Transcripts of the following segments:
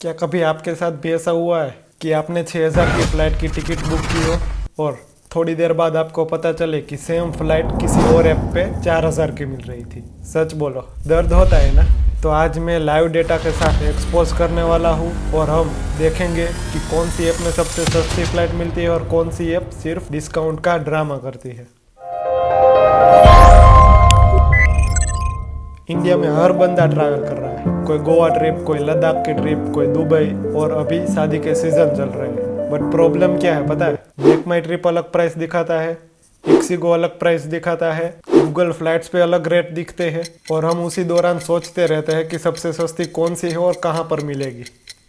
क्या कभी आपके साथ भी ऐसा हुआ है कि आपने 6,000 की फ़्लाइट की टिकट बुक की हो और थोड़ी देर बाद आपको पता चले कि सेम फ्लाइट किसी और ऐप पे 4,000 की मिल रही थी? सच बोलो, दर्द होता है ना। तो आज मैं लाइव डेटा के साथ एक्सपोज करने वाला हूँ और हम देखेंगे कि कौन सी ऐप में सबसे सस्ती फ्लाइट मिलती है और कौन सी ऐप सिर्फ डिस्काउंट का ड्रामा करती है। इंडिया में हर बंदा ट्रैवल कर रहा है, कोई गोवा ट्रिप, कोई लद्दाख की ट्रिप, कोई दुबई, और अभी शादी के सीजन चल रहे हैं। बट प्रॉब्लम क्या है पता है? मेक माई ट्रिप अलग प्राइस दिखाता है, एक्सिगो अलग प्राइस दिखाता है, गूगल फ्लाइट्स पे अलग रेट दिखते हैं और हम उसी दौरान सोचते रहते हैं कि सबसे सस्ती कौन सी है और कहाँ पर मिलेगी।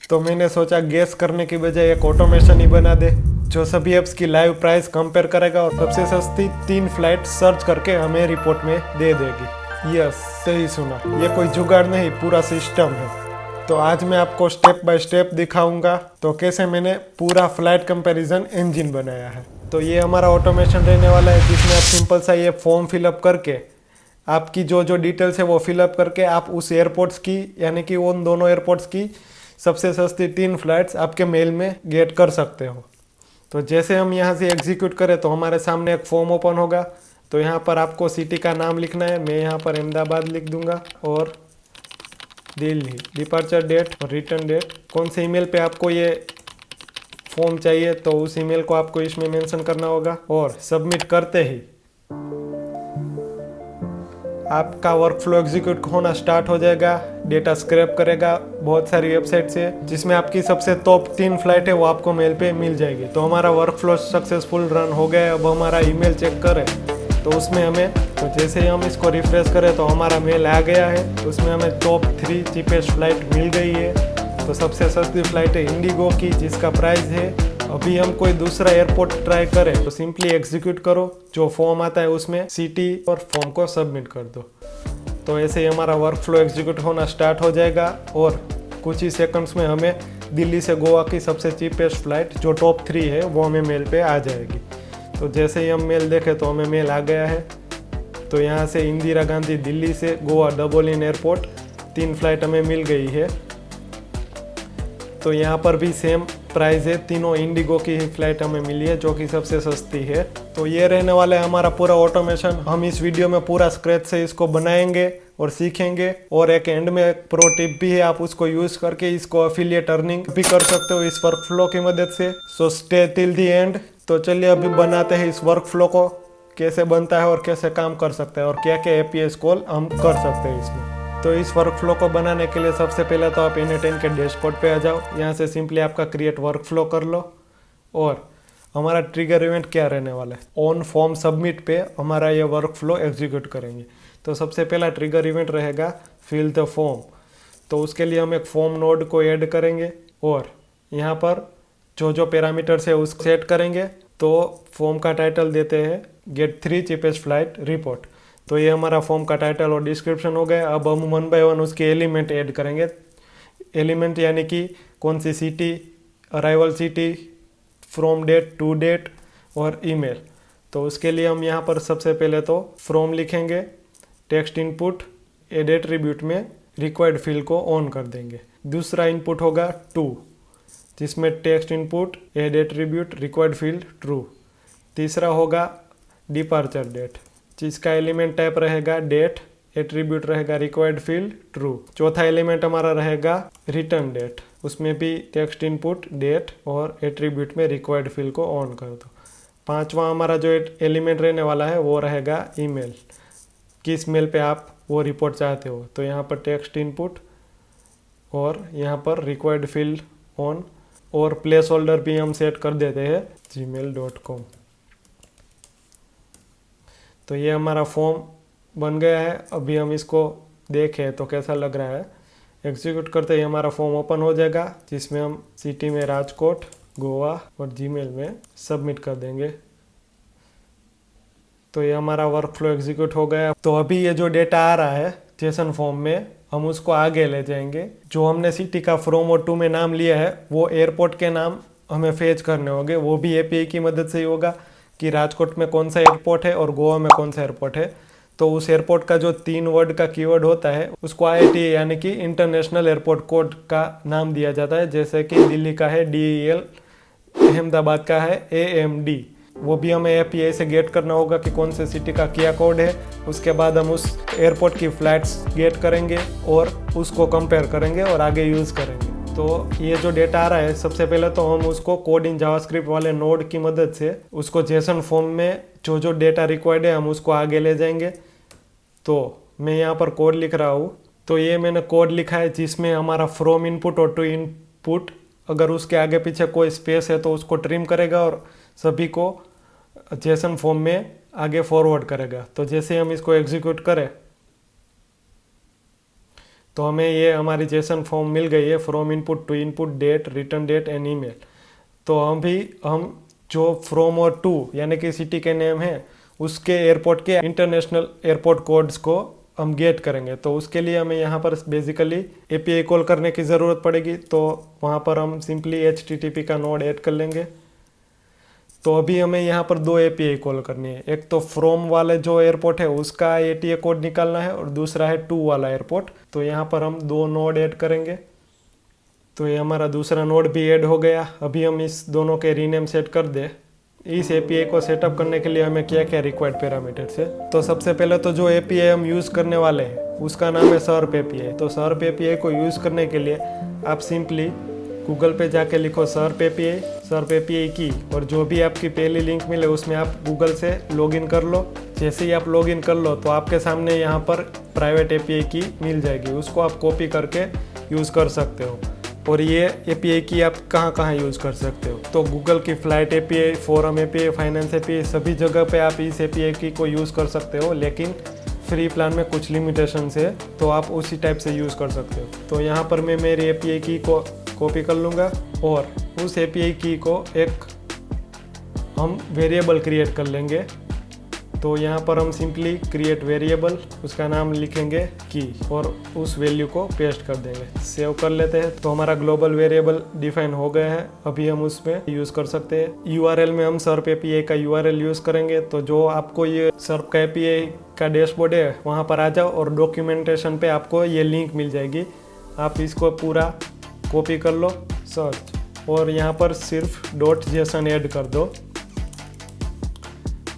तो मैंने सोचा गेस करने की बजाय एक ऑटोमेशन ही बना दे जो सभी ऐप्स की लाइव प्राइस कंपेयर करेगा और सबसे सस्ती 3 फ्लाइट सर्च करके हमें रिपोर्ट में दे देगी। यस, सही सुना, ये कोई जुगाड़ नहीं, पूरा सिस्टम है। तो आज मैं आपको स्टेप बाय स्टेप दिखाऊंगा तो कैसे मैंने पूरा फ्लाइट कंपैरिजन इंजन बनाया है। तो ये हमारा ऑटोमेशन रहने वाला है जिसमें आप सिंपल सा ये फॉर्म फिलअप करके आपकी जो जो डिटेल्स है वो फिलअप करके आप उस एयरपोर्ट्स की, यानी कि उन दोनों एयरपोर्ट्स की सबसे सस्ती 3 फ्लाइट्स आपके मेल में गेट कर सकते हो। तो जैसे हम यहाँ से एग्जीक्यूट करें तो हमारे सामने एक फॉर्म ओपन होगा। तो यहाँ पर आपको सिटी का नाम लिखना है, मैं यहाँ पर अहमदाबाद लिख दूंगा और दिल्ली, डिपार्चर डेट और रिटर्न डेट। कौन से ईमेल पे आपको ये फॉर्म चाहिए तो उस ईमेल को आपको इसमें मेंशन करना होगा और सबमिट करते ही आपका वर्कफ्लो एग्जीक्यूट होना स्टार्ट हो जाएगा। डेटा स्क्रैप करेगा बहुत सारी वेबसाइट से, जिसमें आपकी सबसे टॉप 3 फ्लाइट है वो आपको मेल पे मिल जाएगी। तो हमारा वर्कफ्लो सक्सेसफुल रन हो गया। अब हमारा ईमेल चेक करें तो उसमें हमें, तो जैसे ही हम इसको रिफ्रेश करें तो हमारा मेल आ गया है। उसमें हमें टॉप 3 चीपेस्ट फ्लाइट मिल गई है। तो सबसे सस्ती फ्लाइट है इंडिगो की, जिसका प्राइस है, अभी हम कोई दूसरा एयरपोर्ट ट्राई करें तो सिंपली एग्जीक्यूट करो, जो फॉर्म आता है उसमें सिटी और फॉर्म को सबमिट कर दो। तो ऐसे ही हमारा वर्कफ्लो एग्जीक्यूट होना स्टार्ट हो जाएगा और कुछ ही सेकंड्स में हमें दिल्ली से गोवा की सबसे चीपेस्ट फ्लाइट जो टॉप 3 है वो हमें मेल पे आ जाएगी। तो जैसे ही हम मेल देखें तो हमें मेल आ गया है। तो यहाँ से इंदिरा गांधी दिल्ली से Goa double in airport 3 flight हमें मिल गई है। तो यहाँ पर भी सेम प्राइस है, तीनों इंडिगो की ही फ्लाइट हमें मिली है जो कि सबसे सस्ती है। तो ये रहने वाला है हमारा पूरा ऑटोमेशन। हम इस वीडियो में पूरा स्क्रैच से इसको बनाएंगे और सीखेंगे। और एक एंड में एक प्रो टिप भी है, आप उसको यूज करके इसको एफिलिएट अर्निंग भी कर सकते हो इस वर्कफ्लो की मदद से। So stay till the and. तो चलिए अभी बनाते हैं इस वर्कफ्लो को, कैसे बनता है और कैसे काम कर सकते हैं और क्या क्या एपीएस कॉल हम कर सकते हैं इसमें। तो इस वर्कफ्लो को बनाने के लिए सबसे पहले तो आप N8N के डैशबोर्ड पे आ जाओ। यहाँ से सिंपली आपका क्रिएट वर्कफ्लो कर लो और हमारा ट्रिगर इवेंट क्या रहने वाला है, ऑन फॉर्म सबमिट पे हमारा ये वर्कफ्लो एग्जीक्यूट करेंगे। तो सबसे पहला ट्रिगर इवेंट रहेगा फिल द फॉर्म। तो उसके लिए हम एक फॉर्म नोड को ऐड करेंगे और यहाँ पर जो जो पैरामीटर्स है उसको सेट करेंगे। तो फॉर्म का टाइटल देते हैं गेट 3 चीपेस्ट फ्लाइट रिपोर्ट। तो ये हमारा फॉर्म का टाइटल और डिस्क्रिप्शन हो गया। अब हम 1 बाय 1 उसके एलिमेंट ऐड करेंगे। एलिमेंट यानी कि कौन सी city, arrival city, from date, to date और ईमेल। तो उसके लिए हम यहाँ पर सबसे पहले तो फ्रॉम लिखेंगे, टेक्स्ट इनपुट एड एट्रीब्यूट में रिक्वायर्ड फील्ड को ऑन कर देंगे। दूसरा इनपुट होगा टू, जिसमें text input add attribute required field true. तीसरा होगा डिपार्चर डेट, जिसका एलिमेंट टाइप रहेगा डेट, एट्रीब्यूट रहेगा रिक्वायर्ड फील्ड ट्रू। चौथा एलिमेंट हमारा रहेगा रिटर्न डेट, उसमें भी टेक्स्ट इनपुट डेट और एट्रीब्यूट में रिक्वायर्ड फील्ड को ऑन कर दो। पांचवा हमारा जो एलिमेंट रहने वाला है वो रहेगा ईमेल, किस मेल पे आप वो रिपोर्ट चाहते हो। तो यहाँ पर टेक्स्ट इनपुट और यहाँ पर रिक्वायर्ड फील्ड ऑन और प्लेस होल्डर भी हम सेट कर देते हैं gmail.com। तो ये हमारा फॉर्म बन गया है। अभी हम इसको देखें तो कैसा लग रहा है। एग्जीक्यूट करते ही हमारा फॉर्म ओपन हो जाएगा, जिसमें हम सिटी में राजकोट, गोवा और जीमेल में सबमिट कर देंगे। तो ये हमारा वर्कफ्लो एग्जीक्यूट हो गया। तो अभी ये जो डेटा आ रहा है जेसन फॉर्म में, हम उसको आगे ले जाएंगे। जो हमने सिटी का फ्रॉम और टू में नाम लिया है वो एयरपोर्ट के नाम हमें फेच करने होंगे। वो भी एपीआई की मदद से ही होगा कि राजकोट में कौन सा एयरपोर्ट है और गोवा में कौन सा एयरपोर्ट है। तो उस एयरपोर्ट का जो 3 वर्ड का कीवर्ड होता है उसको IATA यानी कि इंटरनेशनल एयरपोर्ट कोड का नाम दिया जाता है। जैसे कि दिल्ली का है DEL, अहमदाबाद का है AMD। वो भी हमें API से गेट करना होगा कि कौन से सिटी का क्या कोड है। उसके बाद हम उस एयरपोर्ट की फ्लाइट्स गेट करेंगे और उसको कंपेयर करेंगे और आगे यूज़ करेंगे। तो ये जो डेटा आ रहा है, सबसे पहले तो हम उसको कोड इन जावास्क्रिप्ट वाले नोड की मदद से उसको जेसन फॉर्म में जो जो डेटा रिक्वायर्ड है हम उसको आगे ले जाएंगे। तो मैं यहाँ पर कोड लिख रहा हूँ। तो ये मैंने कोड लिखा है जिसमें हमारा फ्रॉम इनपुट और टू इनपुट, अगर उसके आगे पीछे कोई स्पेस है तो उसको ट्रिम करेगा और सभी को जेसन फॉर्म में आगे फॉरवर्ड करेगा। तो जैसे हम इसको एग्जीक्यूट करें तो हमें ये हमारी जेसन फॉर्म मिल गई है, from input to input, date, return date and email. तो हम जो फ्रॉम और टू यानी कि सिटी के नेम है उसके एयरपोर्ट के इंटरनेशनल एयरपोर्ट कोड्स को हम गेट करेंगे। तो उसके लिए हमें यहाँ पर बेसिकली API कॉल करने की ज़रूरत पड़ेगी। तो वहाँ पर हम सिंपली HTTP का नोड ऐड कर लेंगे। तो अभी हमें यहाँ पर 2 API कॉल करनी है। एक तो फ्रॉम वाले जो एयरपोर्ट है उसका ATA कोड निकालना है और दूसरा है टू वाला एयरपोर्ट। तो यहाँ पर हम 2 नोड ऐड करेंगे। तो ये हमारा दूसरा नोड भी ऐड हो गया। अभी हम इस दोनों के रीनेम सेट कर दे। इस API को सेटअप करने के लिए हमें क्या क्या रिक्वायर्ड पैरामीटर्स है। तो सबसे पहले तो जो API हम यूज़ करने वाले हैं उसका नाम है SERP API। तो SERP API को यूज़ करने के लिए आप सिंपली गूगल पे जाके लिखो SERP API की, और जो भी आपकी पहली लिंक मिले उसमें आप गूगल से लॉगिन कर लो। जैसे ही आप लॉगिन कर लो तो आपके सामने यहाँ पर प्राइवेट API की मिल जाएगी, उसको आप कॉपी करके यूज़ कर सकते हो। और ये API की आप कहाँ कहाँ यूज़ कर सकते हो, तो गूगल की flight API, forum API, finance API, सभी जगह पे आप इस API की को यूज़ कर सकते हो। लेकिन फ्री प्लान में कुछ लिमिटेशंस है, तो आप उसी टाइप से यूज़ कर सकते हो। तो यहाँ पर मैं मेरी API की को कॉपी कर लूँगा और उस API की को एक हम वेरिएबल क्रिएट कर लेंगे। तो यहाँ पर हम सिंपली क्रिएट वेरिएबल, उसका नाम लिखेंगे की और उस वैल्यू को पेस्ट कर देंगे। सेव कर लेते हैं। तो हमारा ग्लोबल वेरिएबल डिफाइन हो गया है। अभी हम उसमें यूज़ कर सकते हैं। URL में हम SERP API का URL यूज़ करेंगे। तो जो आपको ये SERP का API का डैशबोर्ड है वहाँ पर आ जाओ और डॉक्यूमेंटेशन पे आपको ये लिंक मिल जाएगी। आप इसको पूरा कॉपी कर लो, सर्च, और यहाँ पर सिर्फ .json ऐड कर दो।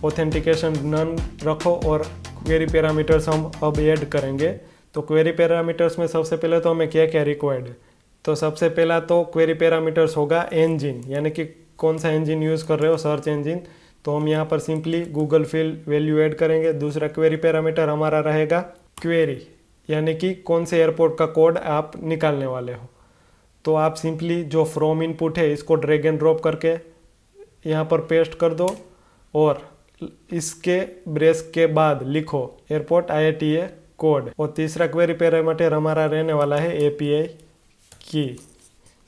ऑथेंटिकेशन नन रखो और क्वेरी पैरामीटर्स हम अब ऐड करेंगे। तो क्वेरी पैरामीटर्स में सबसे पहले तो हमें क्या क्या रिक्वायर्ड है। तो सबसे पहला तो क्वेरी पैरामीटर्स होगा इंजन, यानी कि कौन सा इंजन यूज़ कर रहे हो, सर्च इंजन। तो हम यहाँ पर simply Google fill value add करेंगे। दूसरा क्वेरी पैरामीटर हमारा रहेगा क्वेरी, यानी कि कौन से एयरपोर्ट का कोड आप निकालने वाले हो। तो आप सिंपली जो फ्रॉम इनपुट है इसको ड्रैग एंड ड्रॉप करके यहाँ पर पेस्ट कर दो और इसके ब्रेस के बाद लिखो एयरपोर्ट IATA कोड। और तीसरा क्वेरी पैरामीटर हमारा रहने वाला है API की,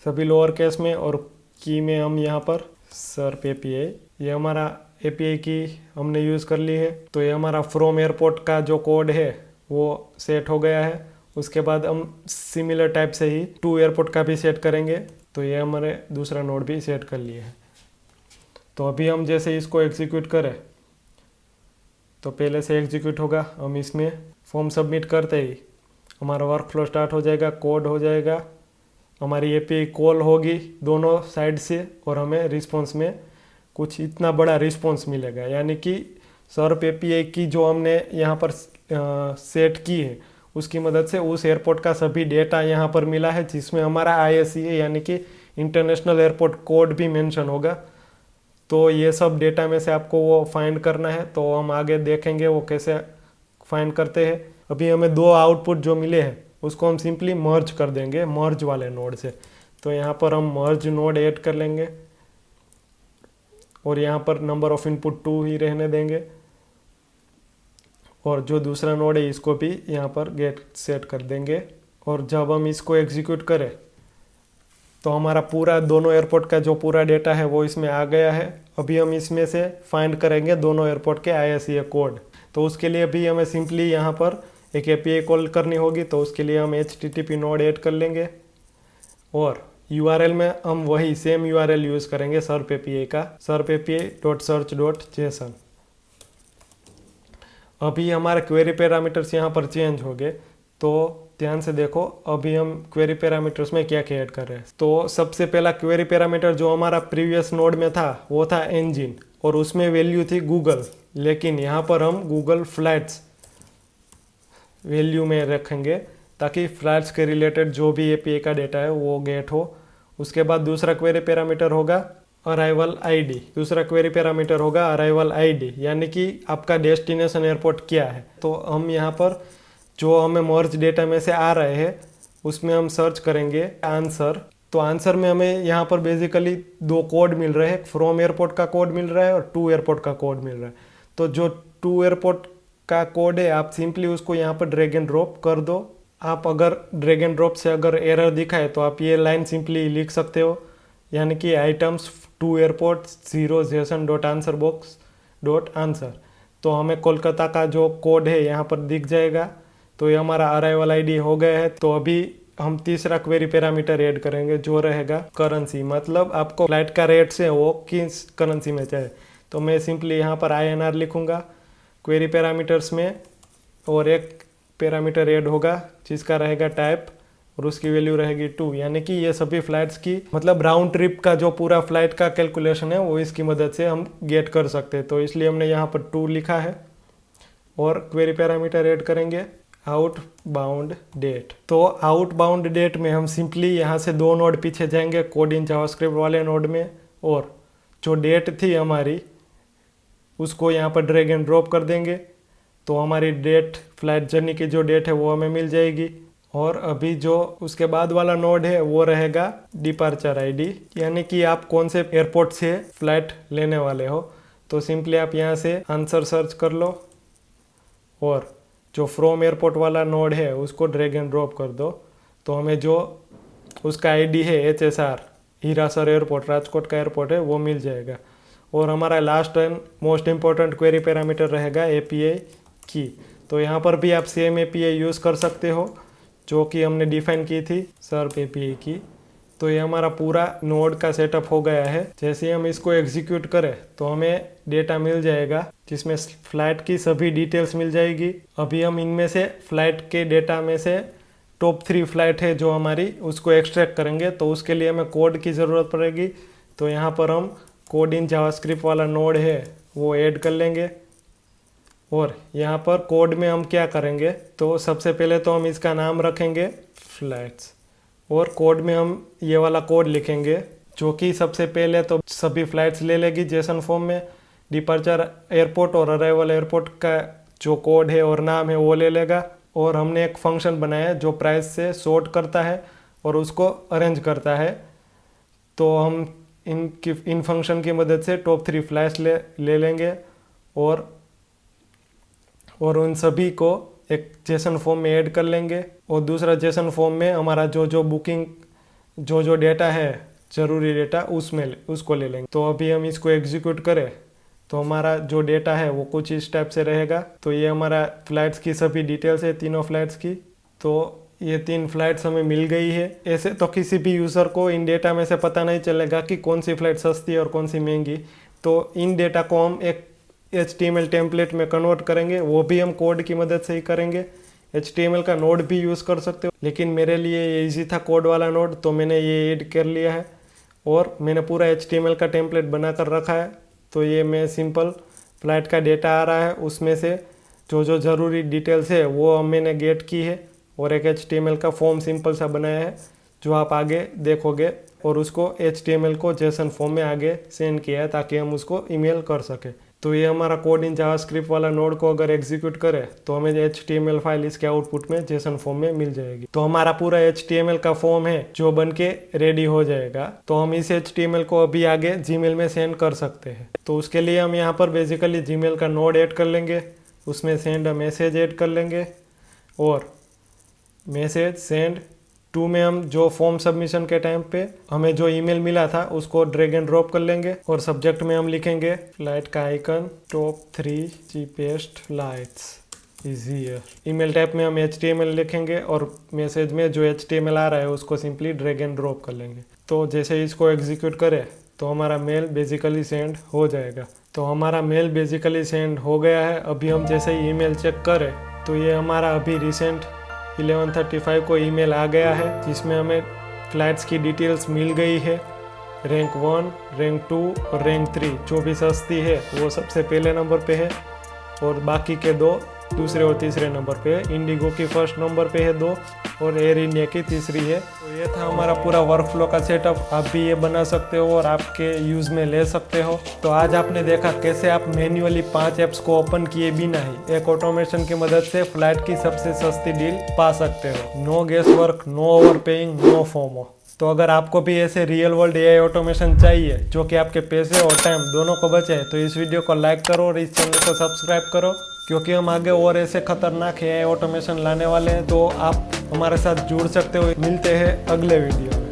सभी लोअर केस में, और की में हम यहाँ पर SERP API, ये हमारा API की हमने यूज़ कर ली है। तो ये हमारा फ्रॉम एयरपोर्ट का जो कोड है वो सेट हो गया है। उसके बाद हम सिमिलर टाइप से ही टू एयरपोर्ट का भी सेट करेंगे। तो ये हमारे दूसरा नोड भी सेट कर लिए है। तो अभी हम जैसे इसको एग्जीक्यूट करें तो पहले से एग्जीक्यूट होगा। हम इसमें फॉर्म सबमिट करते ही हमारा वर्क फ्लो स्टार्ट हो जाएगा, कोड हो जाएगा, हमारी API कॉल होगी दोनों साइड से और हमें रिस्पॉन्स में कुछ इतना बड़ा रिस्पॉन्स मिलेगा। यानी कि SERP API की जो हमने यहाँ पर सेट की है उसकी मदद से उस एयरपोर्ट का सभी डेटा यहाँ पर मिला है, जिसमें हमारा ISEA यानी कि इंटरनेशनल एयरपोर्ट कोड भी मेंशन होगा। तो ये सब डेटा में से आपको वो फाइंड करना है। तो हम आगे देखेंगे वो कैसे फाइंड करते हैं। अभी हमें 2 आउटपुट जो मिले हैं उसको हम सिंपली मर्ज कर देंगे मर्ज वाले नोड से। तो यहाँ पर हम मर्ज नोड ऐड कर लेंगे और यहाँ पर नंबर ऑफ इनपुट 2 ही रहने देंगे, और जो दूसरा नोड है इसको भी यहाँ पर गेट सेट कर देंगे। और जब हम इसको एग्जीक्यूट करें तो हमारा पूरा दोनों एयरपोर्ट का जो पूरा डेटा है वो इसमें आ गया है। अभी हम इसमें से फाइंड करेंगे दोनों एयरपोर्ट के ISEA कोड। तो उसके लिए भी हमें सिंपली यहाँ पर एक API कॉल करनी होगी। तो उसके लिए हम HTTP नोड ऐड कर लेंगे और URL में हम वही सेम URL यूज़ करेंगे SERP API का, serp API.search.json। अभी हमारे क्वेरी पैरामीटर्स यहाँ पर चेंज हो गए, तो ध्यान से देखो अभी हम क्वेरी पैरामीटर्स में क्या क्या ऐड कर रहे हैं। तो सबसे पहला क्वेरी पैरामीटर जो हमारा प्रीवियस नोड में था वो था इंजन, और उसमें वैल्यू थी गूगल, लेकिन यहाँ पर हम गूगल फ्लाइट्स वैल्यू में रखेंगे ताकि फ्लाइट्स के रिलेटेड जो भी एपीआई का डेटा है वो गेट हो। उसके बाद दूसरा क्वेरी पैरामीटर होगा अराइवल आईडी, दूसरा क्वेरी पैरामीटर होगा अराइवल आईडी, यानी कि आपका डेस्टिनेशन एयरपोर्ट क्या है। तो हम यहाँ पर जो हमें मर्ज डेटा में से आ रहे हैं उसमें हम सर्च करेंगे आंसर। तो आंसर में हमें यहाँ पर बेसिकली दो कोड मिल रहे हैं, फ्रॉम एयरपोर्ट का कोड मिल रहा है और टू एयरपोर्ट का कोड मिल रहा है। तो जो टू एयरपोर्ट का कोड है आप सिंपली उसको यहाँ पर ड्रैग एंड ड्रॉप कर दो। आप अगर ड्रैग एंड ड्रॉप से अगर एरर दिखाए तो आप ये लाइन सिंपली लिख सकते हो, यानी कि items to airport 0 JSON dot answer box dot answer. तो हमें कोलकाता का जो कोड है यहाँ पर दिख जाएगा। तो ये हमारा अराइवल आईडी हो गया है। तो अभी हम तीसरा क्वेरी पैरामीटर ऐड करेंगे जो रहेगा करेंसी, मतलब आपको फ्लाइट का रेट से वो किस करेंसी में चाहे। तो मैं सिंपली यहाँ पर INR लिखूँगा क्वेरी पैरामीटर्स में, और एक पैरामीटर ऐड होगा जिसका रहेगा टाइप और उसकी वैल्यू रहेगी 2, यानी कि ये सभी फ्लाइट्स की मतलब राउंड ट्रिप का जो पूरा फ्लाइट का कैलकुलेशन है वो इसकी मदद से हम गेट कर सकते हैं। तो इसलिए हमने यहाँ पर 2 लिखा है। और क्वेरी पैरामीटर ऐड करेंगे आउट बाउंड डेट। तो आउट बाउंड डेट में हम सिंपली यहाँ से 2 नोड पीछे जाएंगे कोड इन जावास्क्रिप्ट वाले नोड में, और जो डेट थी हमारी उसको यहाँ पर ड्रैग एंड ड्रॉप कर देंगे। तो हमारी डेट फ्लाइट जर्नी की जो डेट है वो हमें मिल जाएगी। और अभी जो उसके बाद वाला नोड है वो रहेगा डिपार्चर आईडी, यानी कि आप कौन से एयरपोर्ट से फ्लाइट लेने वाले हो। तो सिंपली आप यहाँ से आंसर सर्च कर लो और जो फ्रॉम एयरपोर्ट वाला नोड है उसको ड्रैग एंड ड्रॉप कर दो। तो हमें जो उसका आईडी है HSR हीरासर एयरपोर्ट, राजकोट का एयरपोर्ट है, वो मिल जाएगा। और हमारा last and most important query parameter रहेगा API की। तो यहाँ पर भी आप सेम API यूज़ कर सकते हो जो कि हमने डिफाइन की थी सर्प API की। तो ये हमारा पूरा नोड का सेटअप हो गया है। जैसे हम इसको एग्जीक्यूट करें तो हमें डेटा मिल जाएगा जिसमें फ्लाइट की सभी डिटेल्स मिल जाएगी। अभी हम इनमें से फ्लाइट के डेटा में से टॉप 3 फ्लाइट है जो हमारी उसको एक्सट्रैक्ट करेंगे। तो उसके लिए हमें कोड की ज़रूरत पड़ेगी। तो यहाँ पर हम कोड इन जावास्क्रिप्ट वाला नोड है वो ऐड कर लेंगे। और यहाँ पर कोड में हम क्या करेंगे, तो सबसे पहले तो हम इसका नाम रखेंगे फ्लाइट्स, और कोड में हम ये वाला कोड लिखेंगे जो कि सबसे पहले तो सभी फ्लाइट्स ले लेगी जेसन फॉर्म में। डिपार्चर एयरपोर्ट और अराइवल एयरपोर्ट का जो कोड है और नाम है वो ले लेगा। और हमने एक फंक्शन बनाया है जो प्राइस से सॉर्ट करता है और उसको अरेंज करता है। तो हम इन फंक्शन की मदद से टॉप 3 फ्लाइट्स ले लेंगे और उन सभी को एक जेसन फॉर्म में ऐड कर लेंगे। और दूसरा जेसन फॉर्म में हमारा जो बुकिंग जो डेटा है ज़रूरी डेटा उसको ले लेंगे। तो अभी हम इसको एग्जीक्यूट करें तो हमारा जो डेटा है वो कुछ इस टाइप से रहेगा। तो ये हमारा फ्लाइट्स की सभी डिटेल्स है, तीनों फ्लाइट्स की। तो ये 3 फ्लाइट्स हमें मिल गई है। ऐसे तो किसी भी यूज़र को इन डेटा में से पता नहीं चलेगा कि कौन सी फ्लाइट सस्ती है और कौन सी महंगी। तो इन डेटा को हम एक HTML टेम्पलेट में कन्वर्ट करेंगे, वो भी हम कोड की मदद से ही करेंगे। HTML का नोड भी यूज़ कर सकते हो, लेकिन मेरे लिए ये ईजी था कोड वाला नोड, तो मैंने ये ऐड कर लिया है और मैंने पूरा HTML का टेम्पलेट बना कर रखा है। तो ये मैं सिंपल फ्लाइट का डेटा आ रहा है उसमें से जो ज़रूरी डिटेल्स है वो मैंने गेट की है, और एक HTML का फॉर्म सिंपल सा बनाया है जो आप आगे देखोगे। और उसको HTML को जेसन फॉर्म में आगे सेंड किया है ताकि हम उसको ईमेल कर सकें। तो ये हमारा कोड इन जावास्क्रिप्ट वाला नोड को अगर एग्जीक्यूट करें तो हमें HTML फाइल इसके आउटपुट में जेसन फॉर्म में मिल जाएगी। तो हमारा पूरा HTML का फॉर्म है जो बन के रेडी हो जाएगा। तो हम इस HTML को अभी आगे जीमेल में सेंड कर सकते हैं। तो उसके लिए हम यहाँ पर बेसिकली जीमेल का नोड ऐड कर लेंगे, उसमें सेंड अ मैसेज ऐड कर लेंगे और मैसेज सेंड टू में हम जो फॉर्म सबमिशन के टाइम पे हमें जो ईमेल मिला था उसको ड्रैग एंड ड्रॉप कर लेंगे। और सब्जेक्ट में हम लिखेंगे फ्लाइट का icon top 3 cheapest flights is here. Email type में हम HTML लिखेंगे और मैसेज में जो HTML आ रहा है उसको सिंपली ड्रैग एंड ड्रॉप कर लेंगे। तो जैसे इसको एग्जीक्यूट करें तो हमारा मेल बेसिकली सेंड हो जाएगा। तो हमारा मेल बेसिकली सेंड हो गया है। अभी हम जैसे ही ईमेल चेक करें तो ये हमारा अभी रिसेंट 11:35 को ईमेल आ गया है, जिसमें हमें फ्लाइट्स की डिटेल्स मिल गई है। रैंक 1, रैंक 2 और रैंक 3 जो भी सस्ती है वो सबसे पहले नंबर पे है और बाकी के 2 दूसरे और तीसरे नंबर पे है। इंडिगो की फर्स्ट नंबर पे है 2 और एयर इंडिया की तीसरी है। तो ये था हमारा पूरा वर्कफ्लो का सेटअप। आप भी ये बना सकते हो और आपके यूज़ में ले सकते हो। तो आज आपने देखा कैसे आप मैन्युअली 5 ऐप्स को ओपन किए बिना ही एक ऑटोमेशन की मदद से फ्लाइट की सबसे सस्ती डील पा सकते हो। No guesswork, no overpaying, no FOMO. तो अगर आपको भी ऐसे रियल वर्ल्ड एआई ऑटोमेशन चाहिए जो कि आपके पैसे और टाइम दोनों को बचाए, तो इस वीडियो को लाइक करो और इस चैनल को सब्सक्राइब करो, क्योंकि हम आगे और ऐसे खतरनाक एआई ऑटोमेशन लाने वाले हैं। तो आप हमारे साथ जुड़ सकते हो। मिलते हैं अगले वीडियो में।